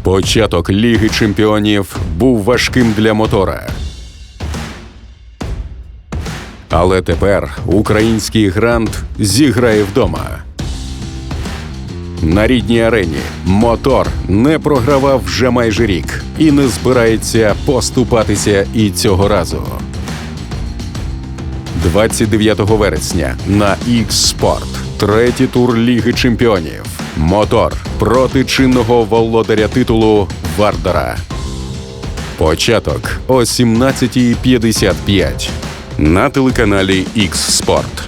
Початок Ліги чемпіонів був важким для мотора. Але тепер український грант зіграє вдома. На рідній арені мотор не програвав вже майже рік і не збирається поступатися і цього разу. 29 вересня на X-Sport третій тур Ліги чемпіонів. Мотор проти чинного володаря титулу Вардара. Початок о 17:55 на телеканалі X-Sport.